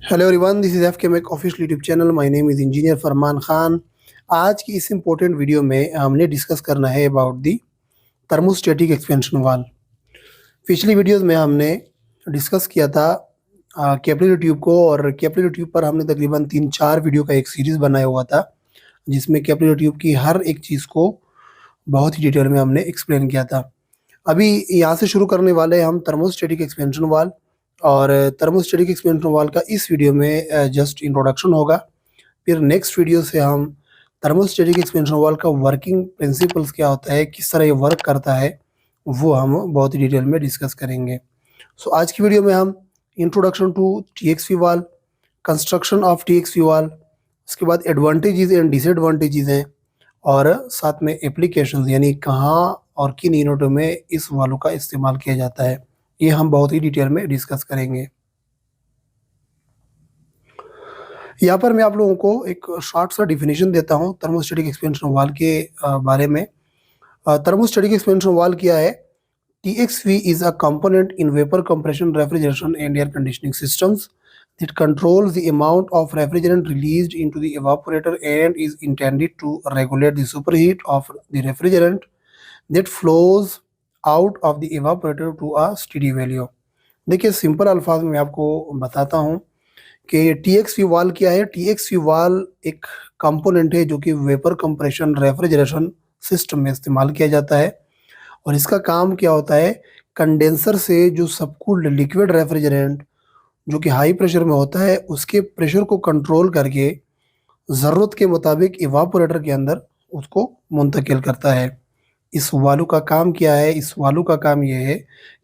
Hello everyone, this is F K mech official YouTube channel. My name is engineer Farman Khan. आज की इस important video में हमने discuss करना है about the thermostatic expansion valve. पिछली वीडियोस में हमने डिस्कस किया था कैपिलरी ट्यूब को, और कैपिलरी ट्यूब पर हमने तकरीबन 3-4 वीडियो का एक सीरीज़ बनाया हुआ था, जिसमें कैपिलरी ट्यूब की हर एक चीज़ को बहुत ही डिटेल में हमने एक्सप्लेन किया था। अभी यहाँ से शुरू करने वाले हैं हम थर्मोस्टेटिक एक्सपेंशन वाल। और थर्मोस्टेटिक एक्सपेंशन वाल का इस वीडियो में जस्ट इंट्रोडक्शन होगा। फिर नेक्स्ट वीडियो से हम थर्मोस्टेटिक एक्सपेंशन वाल का वर्किंग प्रिंसिपल्स क्या होता है, किस तरह ये वर्क करता है, वो हम बहुत ही डिटेल में डिस्कस करेंगे। सो आज की वीडियो में हम इंट्रोडक्शन टू टीएक्सवी वाल, कंस्ट्रक्शन ऑफ टीएक्सवी वाल, उसके बाद एडवांटेजेस एंड डिसएडवांटेजेस हैं, और साथ में एप्लीकेशंस यानी कहाँ और किन यूनिटों में इस वालों का इस्तेमाल किया जाता है, ये हम बहुत ही डिटेल में डिस्कस करेंगे। यहाँ पर मैं आप लोगों को एक शॉर्ट सा डिफिनेशन देता हूँ थर्मोस्टेटिक एक्सपेंशन वाल के बारे में। थर्मोस्टेटिक एक्सपेंशन वाल क्या है? TXV is a component in vapor compression, refrigeration, and air conditioning systems that controls the amount of refrigerant released into the evaporator and is intended to regulate the superheat of the refrigerant that flows out of the evaporator to a steady value। देखिए, simple अल्फाज में आपको बताता हूँ कि TXV वाल क्या है। TXV वाल एक कंपोनेंट है जो कि वेपर कंप्रेशन रेफ्रिजरेशन सिस्टम में इस्तेमाल किया जाता है, और इसका काम क्या होता है? कंडेंसर से जो सबकूल्ड लिक्विड रेफ्रिजरेंट जो कि हाई प्रेशर में होता है, उसके प्रेशर को कंट्रोल करके ज़रूरत के मुताबिक इवापोरेटर के अंदर उसको मुंतकिल करता है। इस वाल्व का काम क्या है? इस वाल्व का काम ये है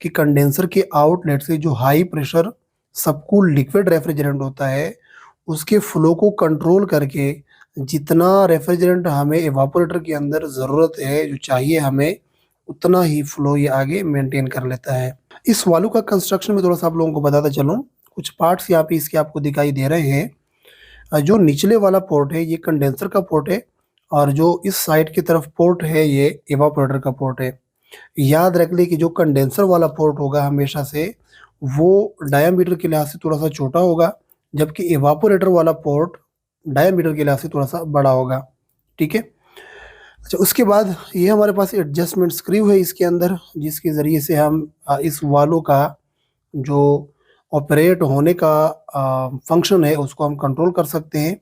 कि कंडेंसर के आउटलेट से जो हाई प्रेशर सबकूल्ड लिक्विड रेफ्रिजरेंट होता है, उसके फ्लो को कंट्रोल करके जितना रेफ्रिजरेंट हमें इवापोरेटर के अंदर ज़रूरत है, जो चाहिए हमें, उतना ही फ्लो ये आगे मेंटेन कर लेता है। इस वाल्व का कंस्ट्रक्शन में थोड़ा-सा आप लोगों को बताता चलूँ। कुछ पार्ट्स यहाँ पे इसके आपको दिखाई दे रहे हैं। जो निचले वाला पोर्ट है ये कंडेंसर का पोर्ट है, और जो इस साइड की तरफ पोर्ट है ये इवापोरेटर का पोर्ट है। याद रख लें कि जो कंडेंसर वाला पोर्ट होगा हमेशा से वो डायामीटर के लिहाज से थोड़ा-सा छोटा होगा, जबकि इवापोरेटर वाला पोर्ट डायामीटर के लिहाज से थोड़ा-सा बड़ा होगा। ठीक है? अच्छा, उसके बाद ये हमारे पास एडजस्टमेंट स्क्रू है इसके अंदर, जिसके ज़रिए से हम इस वाल्व का जो ऑपरेट होने का फंक्शन है उसको हम कंट्रोल कर सकते हैं।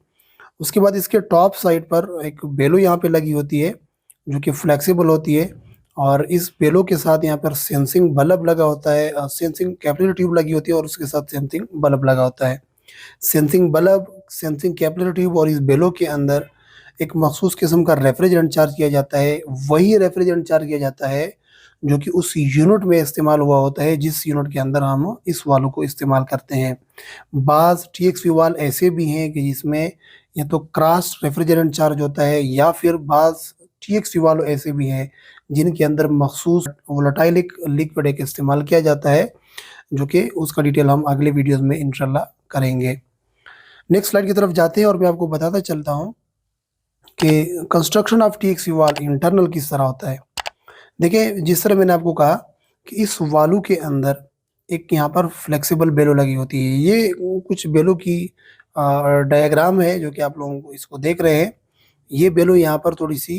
उसके बाद इसके टॉप साइड पर एक बेलो यहाँ पे लगी होती है, जो कि फ्लेक्सिबल होती है, और इस बेलो के साथ यहाँ पर सेंसिंग बल्ब लगा होता है, सेंसिंग कैपिलरी ट्यूब लगी होती है, और उसके साथ सेंसिंग बल्ब लगा होता है। Sensing bulb, sensing capillary tube और इस बेलो के अंदर एक मखसूस किस्म का रेफ्रिजरेंट चार्ज किया जाता है। वही रेफ्रिजरेंट चार्ज किया जाता है जो कि उस यूनिट में इस्तेमाल हुआ होता है, जिस यूनिट के अंदर हम इस वाल्व को इस्तेमाल करते हैं। बाज़ TXV वाल्व ऐसे भी हैं कि जिसमें या तो क्रॉस रेफ्रिजरेंट चार्ज होता है, या फिर बाज़ TXV वाल्व ऐसे भी हैं जिनके अंदर मखसूस वोलेटाइल लिक्विड एक इस्तेमाल किया जाता है, जो कि उसका डिटेल हम अगले वीडियोज़ में इंशाल्लाह करेंगे। नेक्स्ट स्लाइड की तरफ जाते हैं और मैं आपको बताता चलता हूँ कि construction of TXV valve internal किस तरह होता है। देखिए, जिस तरह मैंने आपको कहा कि इस वाल्व के अंदर एक यहाँ पर फ्लेक्सिबल बेलो लगी होती है। ये कुछ बेलो की डायग्राम है जो कि आप लोगों को इसको देख रहे हैं। ये बेलो यहाँ पर थोड़ी-सी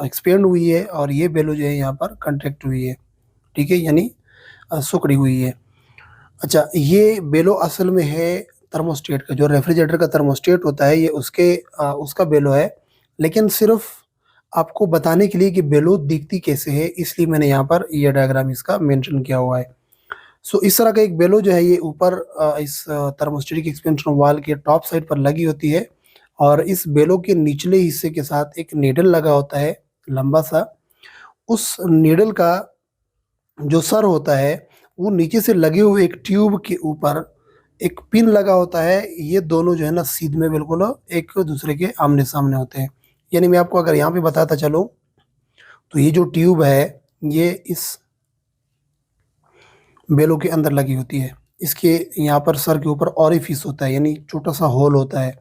एक्सपेंड हुई है, और ये बेलो जो है यहाँ पर कंट्रैक्ट हुई है। ठीक है? यानी सिकुड़ी हुई है। अच्छा, ये बेलो असल में है थर्मोस्टेट का, जो रेफ्रिजरेटर का थर्मोस्टेट होता है, ये उसका बेलो है। लेकिन सिर्फ़ आपको बताने के लिए कि बेलो दिखती कैसे है, इसलिए मैंने यहाँ पर ये डायग्राम इसका मेंशन किया हुआ है। सो इस तरह का एक बेलो जो है ये ऊपर इस थर्मोस्टेटिक एक्सपेंशन वाल्व के टॉप साइड पर लगी होती है, और इस बेलो के निचले हिस्से के साथ एक नीडल लगा होता है, लंबा-सा। उस नीडल का जो सर होता है, वो नीचे से लगे हुए एक ट्यूब के ऊपर एक पिन लगा होता है। ये दोनों जो है ना सीध में बिल्कुल एक दूसरे के आमने-सामने होते हैं। यानी मैं आपको अगर यहाँ पे बताता चलूँ, तो ये जो ट्यूब है ये इस बेलो के अंदर लगी होती है। इसके यहाँ पर सर के ऊपर ओरिफिस होता है, यानी छोटा-सा होल होता है।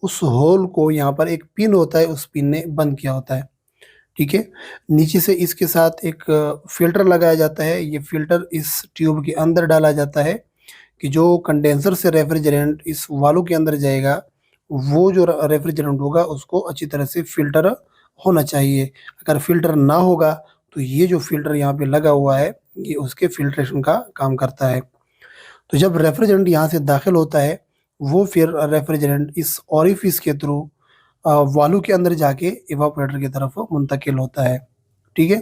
उस होल को यहाँ पर एक पिन होता है, उस पिन ने बंद किया होता है। ठीक है? नीचे से इसके साथ एक फ़िल्टर लगाया जाता है। ये फ़िल्टर इस ट्यूब के अंदर डाला जाता है कि जो कंडेंसर से रेफ्रिजरेंट इस वाल्व के अंदर जाएगा, वो जो रेफ्रिजरेंट होगा उसको अच्छी तरह से फ़िल्टर होना चाहिए। अगर फ़िल्टर ना होगा तो ये जो फ़िल्टर यहाँ पे लगा हुआ है, ये उसके फ़िल्ट्रेशन का काम करता है। तो जब रेफ्रिजरेंट यहाँ से दाखिल होता है, वो फिर रेफ्रिजरेंट इस ओरिफिस के थ्रू वाल्व के अंदर जाके इवापोरेटर की तरफ मुंतकिल होता है। ठीक है?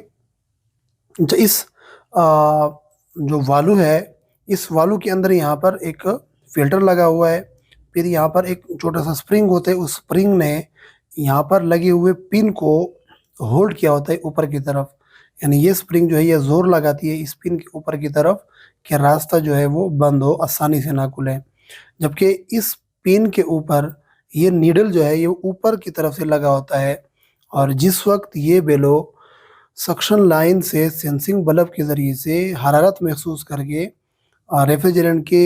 जो इस जो वाल्व है, इस वाल्व के अंदर यहाँ पर एक फ़िल्टर लगा हुआ है। फिर यहाँ पर एक छोटा-सा स्प्रिंग होता है, उस स्प्रिंग ने यहाँ पर लगे हुए पिन को होल्ड किया होता है ऊपर की तरफ। यानी ये स्प्रिंग जो है ये ज़ोर लगाती है इस पिन के ऊपर की तरफ कि रास्ता जो है वो बंद हो, आसानी से ना खुले। जबकि इस पिन के ऊपर ये नीडल जो है ये ऊपर की तरफ से लगा होता है, और जिस वक़्त ये बेलो सक्शन लाइन से सेंसिंग बल्ब के ज़रिए से हरारत महसूस करके रेफ्रिजरेंट के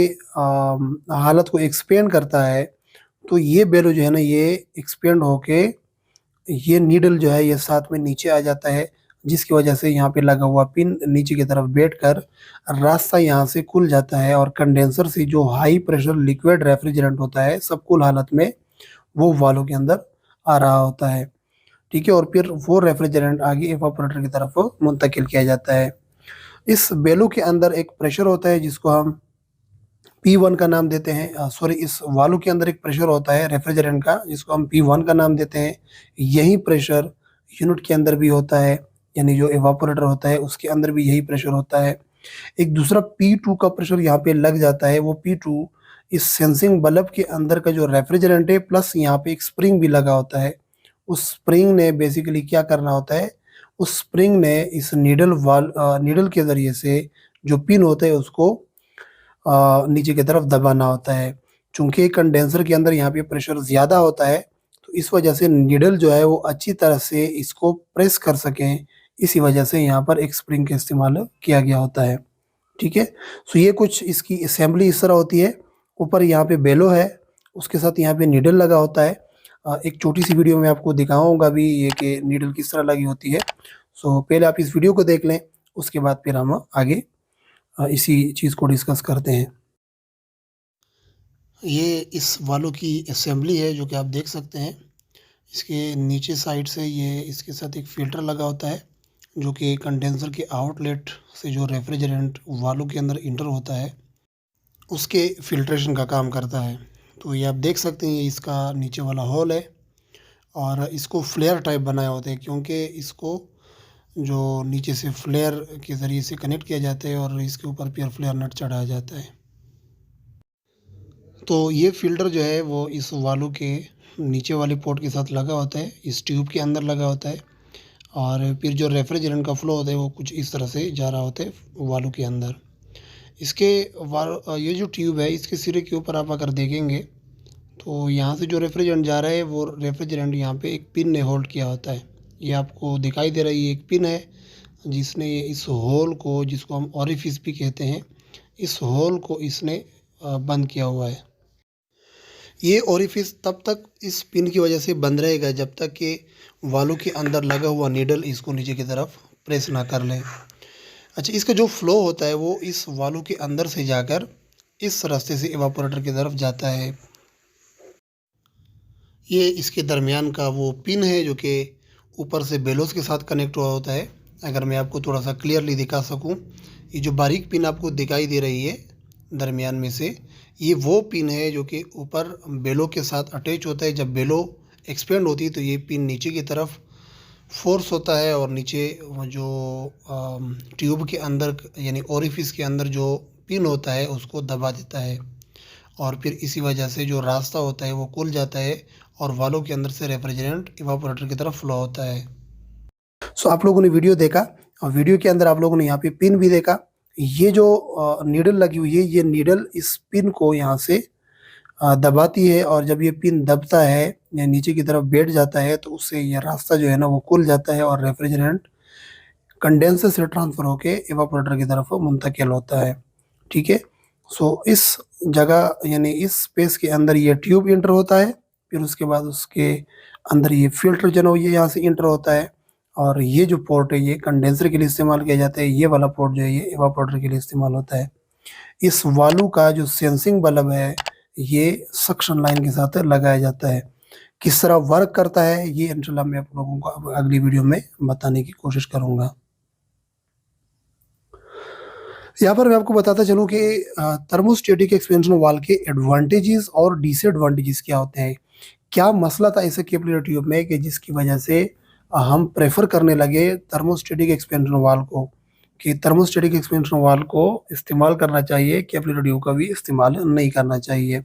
हालत को एक्सपेंड करता है, तो ये बेलो जो है ना ये एक्सपेंड होके ये नीडल जो है ये साथ में नीचे आ जाता है, जिसकी वजह से यहाँ पे लगा हुआ पिन नीचे की तरफ बैठकर रास्ता यहाँ से खुल जाता है, और कंडेंसर से जो हाई प्रेशर लिक्विड रेफ्रिजरेंट होता है सबकुल हालत में वो वाल्व के अंदर आ रहा होता है। ठीक है? और फिर वो रेफ्रिजरेंट आगे इवापोरेटर की तरफ मुंतकिल किया जाता है। इस बेलो के अंदर एक प्रेशर होता है जिसको हम P1 का नाम देते हैं, सॉरी, इस वाल्व के अंदर एक प्रेशर होता है रेफ्रिजरेंट का जिसको हम P1 का नाम देते हैं। यही प्रेशर यूनिट के अंदर भी होता है, यानी जो इवापोरेटर होता है उसके अंदर भी यही प्रेशर होता है। एक दूसरा P2 का प्रेशर यहाँ पे लग जाता है, वो P2 इस सेंसिंग बल्ब के अंदर का जो रेफ्रिजरेंट है प्लस यहाँ पे एक स्प्रिंग भी लगा होता है। उस स्प्रिंग ने बेसिकली क्या करना होता है, उस स्प्रिंग ने इस नीडल के ज़रिए से जो पिन होता है उसको नीचे की तरफ दबाना होता है। चूँकि कंडेंसर के अंदर यहाँ पे प्रेशर ज़्यादा होता है, तो इस वजह से नीडल जो है वो अच्छी तरह से इसको प्रेस कर सकें, इसी वजह से यहाँ पर एक स्प्रिंग का इस्तेमाल किया गया होता है। ठीक है? सो ये कुछ इसकी असेंबली इस तरह होती है। ऊपर यहाँ पे बेलो है, उसके साथ यहाँ पे नीडल लगा होता है। एक छोटी-सी वीडियो में आपको दिखाऊँगा भी ये कि नीडल किस तरह लगी होती है। सो पहले आप इस वीडियो को देख लें, उसके बाद फिर हम आगे इसी चीज़ को डिस्कस करते हैं। ये इस वाल्व की असेंबली है जो कि आप देख सकते हैं। इसके नीचे साइड से ये इसके साथ एक फ़िल्टर लगा होता है जो कि कंडेंसर के आउटलेट से जो रेफ्रिजरेंट वाल्व के अंदर इंटर होता है उसके फ़िल्ट्रेशन का काम करता है। तो ये आप देख सकते हैं, ये इसका नीचे वाला होल है और इसको फ्लेयर टाइप बनाया होता है क्योंकि इसको जो नीचे से फ्लेयर के ज़रिए से कनेक्ट किया जाता है और इसके ऊपर फिर फ्लेयर नट चढ़ाया जाता है। तो ये फ़िल्टर जो है वो इस वाल्व के नीचे वाले पोर्ट के साथ लगा होता है, इस ट्यूब के अंदर लगा होता है, और फिर जो रेफ्रिजरेंट का फ़्लो होता है वो कुछ इस तरह से जा रहा होता है वाल्व के अंदर। इसके ये जो ट्यूब है इसके सिरे के ऊपर आप अगर देखेंगे तो यहाँ से जो रेफ्रिजरेंट जा रहा है वो रेफ्रिजरेंट यहाँ पे एक पिन ने होल्ड किया होता है। ये आपको दिखाई दे रही है एक पिन है जिसने इस होल को, जिसको हम ओरिफिस भी कहते हैं, इस होल को इसने बंद किया हुआ है। ये ओरिफिस तब तक इस पिन की वजह से बंद रहेगा जब तक कि वाल्व के अंदर लगा हुआ नीडल इसको नीचे की तरफ प्रेस ना कर ले। अच्छा, इसका जो फ्लो होता है वो इस वाल्व के अंदर से जाकर इस रास्ते से इवापोरेटर की तरफ जाता है। ये इसके दरमियान का वो पिन है जो कि ऊपर से बेलोस के साथ कनेक्ट हुआ होता है। अगर मैं आपको थोड़ा सा क्लियरली दिखा सकूं, ये जो बारीक पिन आपको दिखाई दे रही है दरमियान में से, ये वो पिन है जो कि ऊपर बेलो के साथ अटैच होता है। जब बेलो एक्सपेंड होती है तो ये पिन नीचे की तरफ फोर्स होता है और नीचे वो जो ट्यूब के अंदर यानी ओरिफिस के अंदर जो पिन होता है उसको दबा देता है, और फिर इसी वजह से जो रास्ता होता है वो खुल जाता है और वाल्व के अंदर से रेफ्रिजरेंट इवापोरेटर की तरफ फ्लो होता है। सो आप लोगों ने वीडियो देखा और वीडियो के अंदर आप लोगों ने यहाँ पे पिन भी देखा। ये जो नीडल लगी हुई है, ये नीडल इस पिन को यहाँ से दबाती है, और जब ये पिन दबता है या नीचे की तरफ बैठ जाता है तो उससे ये रास्ता जो है ना वो खुल जाता है और रेफ्रिजरेंट कंडेंसर से ट्रांसफ़र होके इवापोरेटर की तरफ मुंतकिल होता है। ठीक है? सो इस जगह यानी इस स्पेस के अंदर ये ट्यूब इंटर होता है, फिर उसके बाद उसके अंदर ये फ़िल्टर जो है ये यहाँ से इंटर होता है, और ये जो पोर्ट है ये कंडेंसर के लिए इस्तेमाल किया जाता है, ये वाला पोर्ट जो है ये इवापोरेटर के लिए इस्तेमाल होता है। इस वाल्व का जो सेंसिंग बल्ब है ये सक्शन लाइन के साथ लगाया जाता है। किस तरह वर्क करता है ये इंशाल्लाह मैं आप लोगों को अब अगली वीडियो में बताने की कोशिश करूंगा। यहाँ पर मैं आपको बताता चलूँ कि थर्मोस्टेटिक एक्सपेंशन वाल्व के एडवांटेजेस और डिसएडवांटेजेस क्या होते हैं। क्या मसला था ऐसे कैपिलरी ट्यूब में कि जिसकी वजह से हम प्रेफर करने लगे थर्मोस्टेटिक एक्सपेंशन वाल्व को, कि थर्मोस्टेटिक एक्सपेंशन वाल्व को इस्तेमाल करना चाहिए, कैपिलरी ट्यूब का भी इस्तेमाल नहीं करना चाहिए।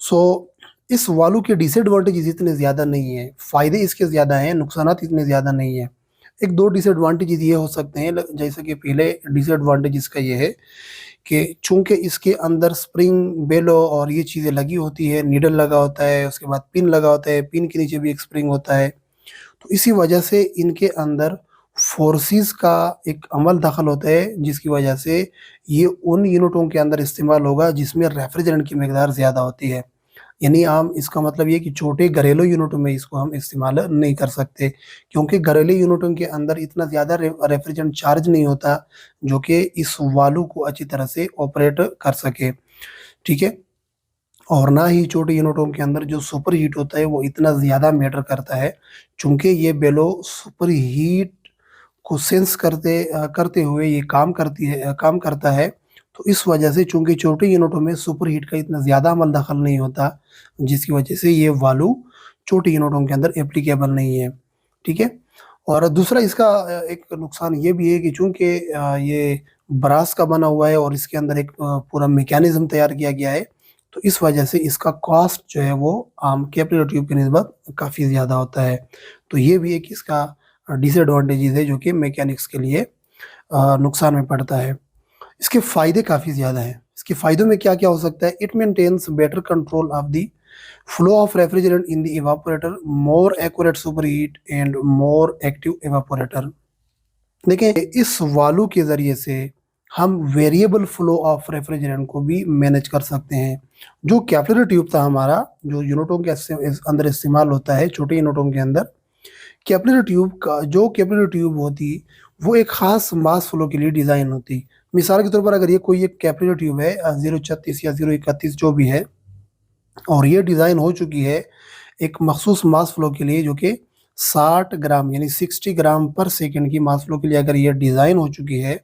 सो इस वाल्व के डिसएडवांटेजेस इतने ज़्यादा नहीं है, फ़ायदे इसके ज़्यादा हैं, नुकसानात इतने ज़्यादा नहीं है। एक दो डिसएडवांटेजेस ये हो सकते हैं, जैसे कि पहले डिसएडवांटेज इसका ये है कि चूंकि इसके अंदर स्प्रिंग बेलो और ये चीज़ें लगी होती है, नीडल लगा होता है, उसके बाद पिन लगा होता है, पिन के नीचे भी एक स्प्रिंग होता है, तो इसी वजह से इनके अंदर फोर्सेस का एक अमल दखल होता है, जिसकी वजह से ये उन यूनिटों के अंदर इस्तेमाल होगा जिसमें रेफ्रिजरेंट की मकदार ज़्यादा होती है। यानी हम इसका मतलब ये कि छोटे घरेलू यूनिटों में इसको हम इस्तेमाल नहीं कर सकते, क्योंकि घरेलू यूनिटों के अंदर इतना ज़्यादा रेफ्रिजरेंट चार्ज नहीं होता जो कि इस वाल्व को अच्छी तरह से ऑपरेट कर सके। ठीक है, और ना ही छोटे यूनिटों के अंदर जो सुपर हीट होता है वो इतना ज़्यादा मैटर करता है, चूँकि ये बेलो सुपर हीट को सेंस करते हुए ये काम करता है। तो इस वजह से चूँकि छोटे यूनिटों में सुपर हीट का इतना ज़्यादा अमल दखल नहीं होता, जिसकी वजह से ये वाल्व छोटे यूनिटों के अंदर एप्लीकेबल नहीं है। ठीक है? और दूसरा इसका एक नुकसान ये भी है कि चूँकि ये ब्रास का बना हुआ है और इसके अंदर एक पूरा मैकेनिज़्म तैयार किया गया है, तो इस वजह से इसका कॉस्ट जो है वो आम कैपिलरी ट्यूब की निस्बत काफ़ी ज़्यादा होता है। तो ये भी एक इसका डिसएडवांटेजेस है जो कि मैकेनिक्स के लिए नुकसान में पड़ता है। इसके फ़ायदे काफ़ी ज़्यादा हैं। इसके फ़ायदों में क्या-क्या हो सकता है? It maintains better control of the flow of refrigerant in the evaporator, more accurate superheat and more active evaporator. देखिए, इस वाल्व के ज़रिए से हम वेरिएबल फ्लो ऑफ रेफ्रिजरेंट को भी मैनेज कर सकते हैं। जो कैपिलरी ट्यूब था हमारा, जो यूनिटों के अंदर इस्तेमाल होता है, छोटे यूनिटों के अंदर, कैपिलरी ट्यूब होती, वो एक ख़ास मास फ्लो के लिए डिज़ाइन होती। मिसाल के तौर पर अगर ये कोई एक कैपिलरी ट्यूब है 036 या 031 जो भी है, और ये डिज़ाइन हो चुकी है एक मखसूस मास फ्लो के लिए जो कि 60 ग्राम यानी 60 ग्राम पर सेकंड की मास फ्लो के लिए अगर ये डिज़ाइन हो चुकी है,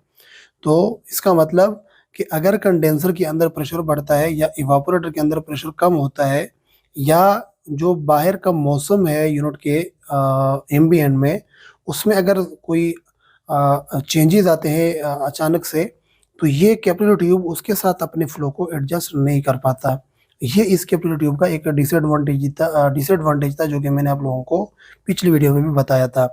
तो इसका मतलब कि अगर कंडेंसर के अंदर प्रेशर बढ़ता है या इवापोरेटर के अंदर प्रेशर कम होता है, या जो बाहर का मौसम है यूनिट के एम्बिएंट में, उसमें अगर कोई चेंजेज़ आते हैं अचानक से, तो ये कैपिलरी ट्यूब उसके साथ अपने फ्लो को एडजस्ट नहीं कर पाता। ये इस कैपिलरी ट्यूब का एक डिसएडवांटेज था जो कि मैंने आप लोगों को पिछली वीडियो में भी बताया था।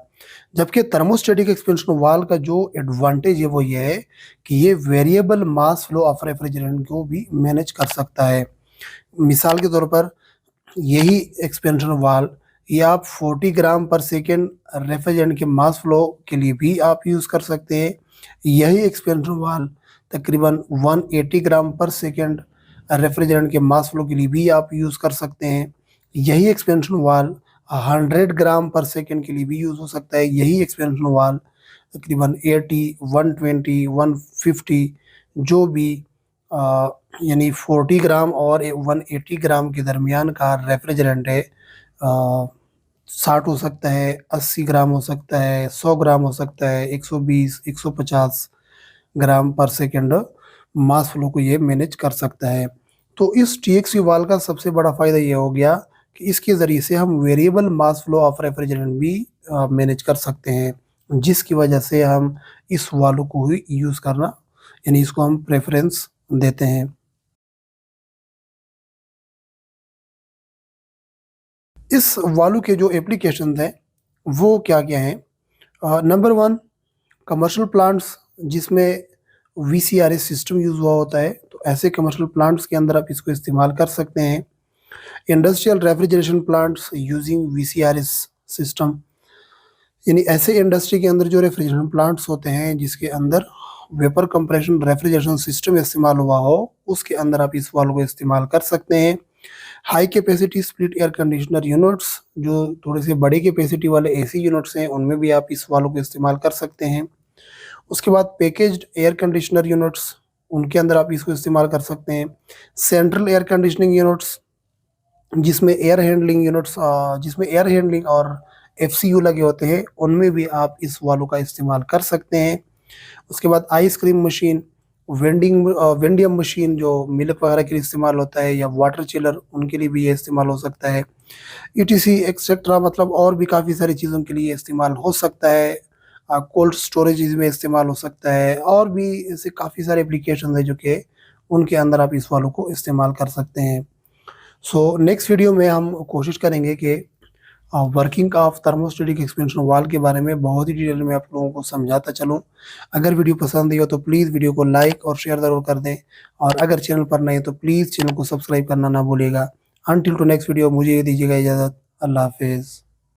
जबकि थर्मोस्टेटिक एक्सपेंशन वाल्व का जो एडवांटेज है वो ये है कि ये variable mass flow of refrigerant को भी मैनेज कर सकता है। मिसाल के तौर पर यही एक्सपेंशन वाल्व ये आप 40 ग्राम पर सेकेंड रेफ्रिजरेंट के मास फ्लो के लिए भी आप यूज़ कर सकते हैं। यही एक्सपेंशन वाल्व तकरीबन 180 ग्राम पर सेकेंड रेफ्रिजरेंट के मास फ्लो के लिए भी आप यूज़ कर सकते हैं। यही एक्सपेंशन वाल्व 100 ग्राम पर सेकेंड के लिए भी यूज़ हो सकता है। यही एक्सपेंशन वाल्व तकरीबन 80, 120, 150 जो भी यानी 40 ग्राम और 180 ग्राम के दरमियान का रेफ्रिजरेंट है, 60 हो सकता है, 80 ग्राम हो सकता है, 100 ग्राम हो सकता है, 120, 150 ग्राम पर सेकेंड मास फ्लो को ये मैनेज कर सकता है। तो इस टीएक्सवी वाल्व का सबसे बड़ा फ़ायदा ये हो गया कि इसके ज़रिए से हम variable mass flow of refrigerant भी मैनेज कर सकते हैं, जिसकी वजह से हम इस वाल्व को ही यूज़ करना यानी इसको हम प्रेफ़रेंस देते हैं। इस वाल्व के जो एप्लीकेशंस हैं वो क्या-क्या हैं? नंबर 1 कमर्शियल प्लांट्स जिसमें वीसीआरएस सिस्टम यूज़ हुआ होता है, तो ऐसे कमर्शियल प्लांट्स के अंदर आप इसको इस्तेमाल कर सकते हैं। Industrial refrigeration plants using VCRS system, यानी ऐसे इंडस्ट्री के अंदर जो रेफ्रिजरेशन प्लांट्स होते हैं जिसके अंदर वेपर कंप्रेशन रेफ्रिजरेशन सिस्टम इस्तेमाल हुआ हो, उसके अंदर आप इस वाल्व को इस्तेमाल कर सकते हैं। High capacity split air conditioner units, जो थोड़े से बड़े कैपेसिटी वाले एसी यूनिट्स हैं, उनमें भी आप इस वाल्व को इस्तेमाल कर सकते हैं। उसके बाद पैकेज्ड एयर कंडीशनर यूनिट्स, उनके अंदर आप इसको इस्तेमाल कर सकते हैं। सेंट्रल एयर कंडीशनिंग यूनिट्स, जिसमें एयर हैंडलिंग और एफसीयू लगे होते हैं, उनमें भी आप इस वाल्व का इस्तेमाल कर सकते हैं। उसके बाद आइसक्रीम मशीन, वेंडियम मशीन जो मिल्क वगैरह के लिए इस्तेमाल होता है, या वाटर चिलर, उनके लिए भी ये इस्तेमाल हो सकता है। ईटीसी एक्सेट्रा, मतलब और भी काफ़ी सारी चीज़ों के लिए इस्तेमाल हो सकता है। कोल्ड स्टोरेज में इस्तेमाल हो सकता है, और भी ऐसे काफ़ी सारे एप्लीकेशन है जो कि उनके अंदर आप इस वालों को इस्तेमाल कर सकते हैं। सो नेक्स्ट वीडियो में हम कोशिश करेंगे कि working of thermostatic expansion valve के बारे में बहुत ही डिटेल में आप लोगों को समझाता चलूँ। अगर वीडियो पसंद आई हो तो प्लीज़ वीडियो को लाइक और शेयर ज़रूर कर दें, और अगर चैनल पर नए हैं तो प्लीज़ चैनल को सब्सक्राइब करना ना भूलिएगा। अनटिल टू नेक्स्ट वीडियो, मुझे दीजिएगा इजाज़त। अल्लाह हाफिज़।